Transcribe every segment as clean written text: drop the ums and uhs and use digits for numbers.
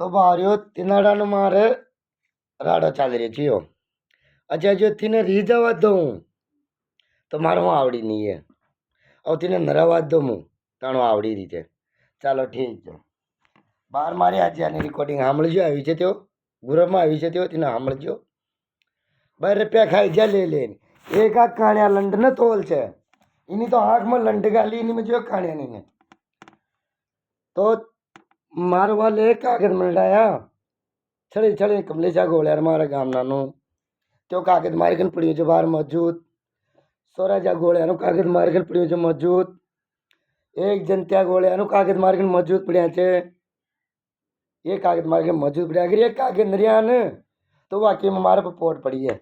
તો બાર્યો તિનાડાનો મારે રાડો ચાલી રહ્યો થયો અચ્છા જો તેને રી જવા દઉં તો મારે હું આવડી નહીં એ હવે તેને નરાવા દઉં હું તાણું આવડી રીતે ચાલો ઠીક છે બાર મારી આજે આની રેકોર્ડિંગ સાંભળજો આવી છે તેઓ ગુરબમાં આવી છે તેઓ તેને સાંભળજો 2 રૂપિયા ખાઈ જા લે લે એક આ કાણ્યા લંડ ને તોલ છે એની તો આંખમાં લંડ ગાલી એની મેં જો કાણ્યા નહીં તો મારો વાલ એક કાગળ મંડાયા છળી છળી કમલેશા ગોળ્યાર મારા ગામનાનું તો કાગળ મારી કન પડ્યું છે બહાર મજૂત સોરાજા ગોળ્યાનું કાગળ મારી કન પડ્યું છે મજૂત એક જનત્યા ગોળ્યાનું કાગળ મારી કન મજૂત પડ્યા છે એ કાગળ મારી કન મજૂત પડ્યા અગર એક કાગળ નર્યા ને તો વાક્યમાં મારા પર પોટ પડી है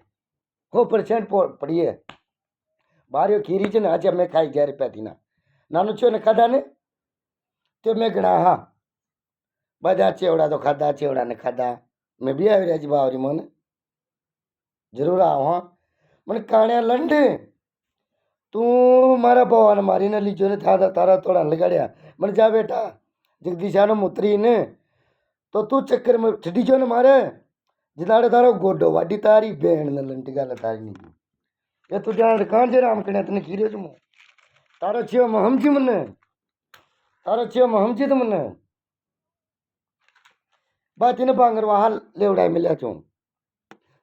100% પોટ પડી है બારીઓ ખીરી છે ને આજે મેં ખાઈ 11 રૂપિયાથી ના નાનું છો ને ખાધા ને તો મેં ગણા હા બધા ચેવડા તો ખાધા ચેવડાને ખાધા મેં બી આવી રહ્યા છે બાવરી મને જરૂર આવો હા મને કાણ્યા લંડ તું મારા ભવાને મારીને લીધો ને તારા તોડા લગાડ્યા મને જા બેટા જગદીશાનો મુતરીને તો તું ચક્કરમાં છડી જો ને મારે जिनाड़े तारो गोडो वाडी तारी बहन ने लंटी गाल तारी नहीं ये तू जान कान जे राम कने तने खीरे जमो तारो छियो म हमजी मने तारो छियो म हमजी त मने बात ने बांगर वाहल लेवडाय मिल्या छो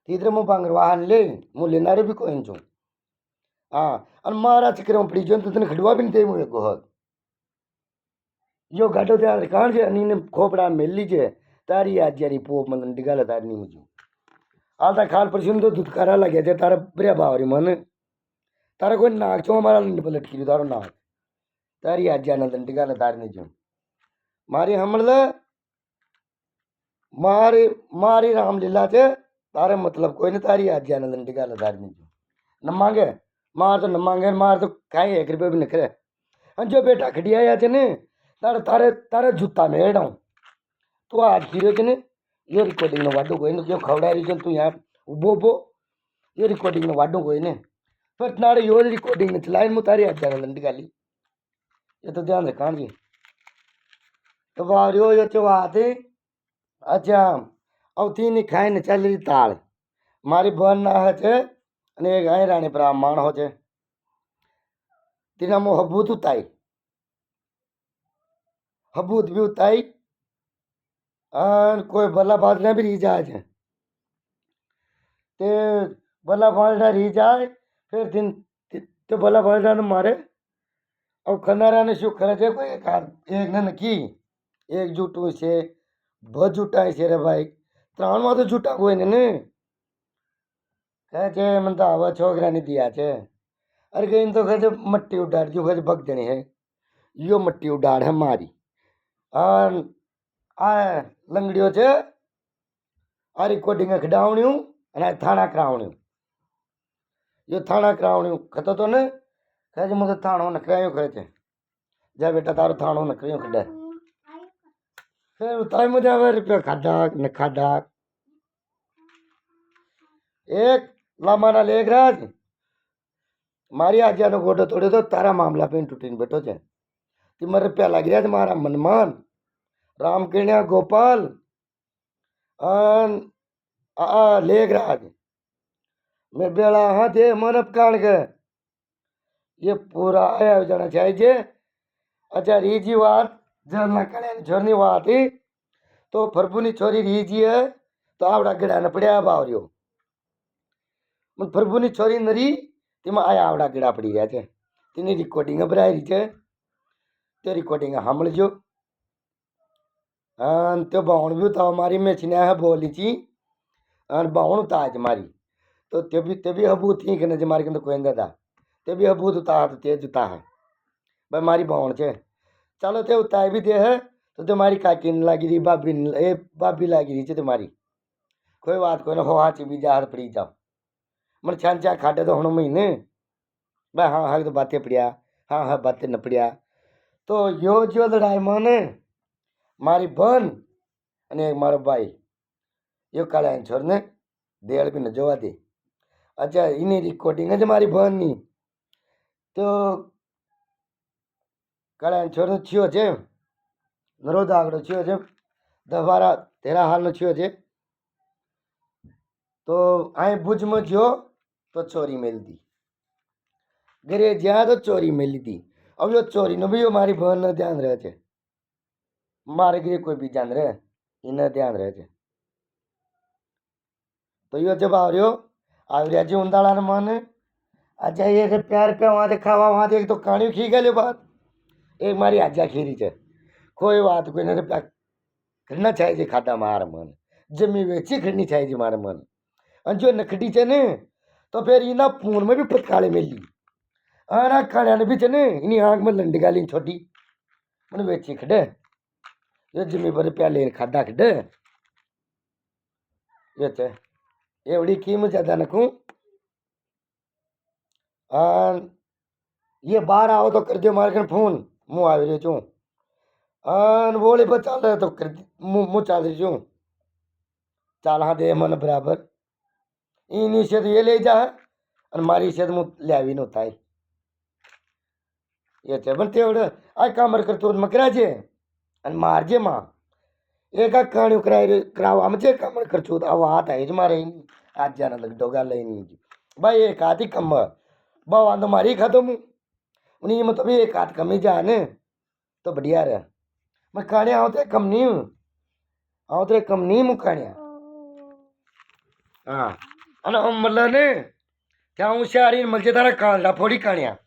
तीधरे मो बांगर वाहन ले मो लेनारे भी कोइन छो हां अन मारा चक्कर में पड़ी जो तने खडवा भी नहीं दे मो गोहत यो गाडो त्यार कान जे अनी ने खोपड़ा मेल लीजे तारी आज जारी पोप मन लंटी गाल तारी नहीं मुझे आलता खाल पर तो धुतकारा लगे थे तारा प्रिया बावरी मन तारा कोई नाक छो हमारा लंड पर लटकी तारो नाक तारी आज जाना लंड का तार नहीं जो मारी हमल मारी मारी रामलीला छे तारे मतलब कोई नहीं तारी आज जाना लंड का तार नहीं जो न मांगे मार तो काई 1 रुपया भी न करे जो बेटा खड़ी आया छे ने तारे तारे तारे जूता में हेडाऊं तो आज खीरो छे ने ये रिकॉर्डिंग नो वाडो कोई ने जो खवड़ा रही तू यार उबो उबो ये रिकॉर्डिंग नो वाडो कोई ने पर नाड़े यो रिकॉर्डिंग ने चलाइन मु तारी आज जाना लंड गाली ये तो ध्यान रखा जी तो वारियो यो चो आते अच्छा अब तीन खाई ने चल रही ताल मारी बहन ना है छे अने एक आई रानी ब्राह्मण हो छे तीना मो हबूत उताई हबूत भी उताई कोई भला बाजना भी री जाए छे ते भला बाजना री जाए फिर दिन तो भला बाजना ने मारे अब खनारा ने शू करे छे कोई एक ने नकी एक जूटू छे ब जूटा छे रे भाई 3 में तो जूटा कोई ने कहे छे मन तो आवा छोकरा ने दिया छे अरे कहीं तो कहे मट्टी उडाड़ जो कहे भग देनी है यो मट्टी उडाड़ है मारी आ लंगड़ियों छे आ रिकॉर्डिंग खडावण्यू अने थाणा करावण्यू यो थाणा करावण्यू खतो तो ने कहे मुझे थाणो नकरायो करे छे जा बेटा तारो थाणो नकरायो खडे फिर उताई मुझे आवे रुपया खाधा न खाधा एक लामाना लेख राज मारी आज्यानो गोडो तोड़े तो तारा मामला पे टूटीने बैठो छे ती मारे रुपया लागी रह्या मारा मनमान रामकिण्या गोपाल लेख राज मैं बेड़ा हाँ दे मन कान के ये पूरा आया जाना चाहिए अच्छा रीजी बात झरना कड़े झरनी बात ही तो फरबूनी छोरी रीजी है तो आवड़ा गड़ा न पड़ा बावरियो मन फरबूनी छोरी नरी तेमा आया आवड़ा गड़ा पड़ी रहा है तेनी रिकॉर्डिंग भराई रही है ते रिकॉर्डिंग सांभळजो तो बावण भी था मारी मैं छिने है बोली थी बावण था आज मारी तो ते भी हबूत थी कि मारी के कोई दादा ते भी हबूत उता तो ते जुता है भाई मारी बावण छे चलो ते उताय भी दे है तो तुम्हारी काकी ने लागी रही भाभी लागी रही है तुम्हारी कोई बात कोई ना हो हाची भी जार पड़ी जाओ मन छान चा खाटे तो हूँ महीने भाई हाँ हाँ तो बातें पड़िया हाँ बातें न पड़िया तो यो जो लड़ाई माने मारी बहन अने एक मारो भाई यो काला छोर ने देड़ भी न जोवा दे अच्छा इनी रिकॉर्डिंग है मारी बहन नी तो काला छोर ने छियो छे नरो दागड़ो छियो छे દવારા તેરા હાલનો થયો છે તો અહીં ભુજમાં ગયો તો ચોરી મેલતી ઘરે જ્યાં તો ચોરી મેલી હતી હવે ચોરીનો બી મારી બહેનને ધ્યાન રહે છે મારે ઘરે કોઈ બી ધ્યાન રહે એને ધ્યાન રહે છે તો યો જબ આવ્યા જે ઉંદાળાને મને આ જઈએ છે પ્યાર પે વાંથી ખાવા વાંથી એક તો કાણ્યું ખી ગયેલું બાદ એક મારી આજા ખીરી છે કોઈ વાત કોઈ નથી ઘરના થાય છે ખાતા મારા મન જમી વેચી ઘરની થાય છે મારા મન અને જો નખડી છે ને તો ફેર એના પૂરમાં બી પતકાળે મેલી અને આ કાળ્યાને બી છે ને એની આંખમાં લંડી ગાલીને છોટી મને વેચી ખડે એ જમી પર પ્યા લઈને ખાધા ખડે એ છે એવડી કીમ જ્યાદા નખું અને ये बाहर आओ तो कर दो मार कर फोन मुँह આવી રહ્યો છું અને વોળી પર ચાલે તો હું ચાલી રહ્યો છું ચાલ હા દે મને બરાબર એની છે તો એ લઈ જા અને મારી છે તો હું લાવી નો થાય એ છે પણ તેવડે આ કામર કરતો મકરા છે અને મારજે માં એક આ કાણ્યું કરાવવામાં છે કામર કરશું તો આવા હાથ આવી જ મારે આજ જાના લગ ડોગા લઈને ભાઈ એક હાથી કમર બહુ વાંધો મારી ખાતો હું उन्हीं में तो भी एक हाथ कमी जा ने तो बढ़िया रहे मैं काणिया आवते कम नहीं आवते कम नहीं मु काणिया हाँ અને આમ મતલબ ને ત્યાં હું શારી મળશે તારા કાંડા ફોડી કાણ્યા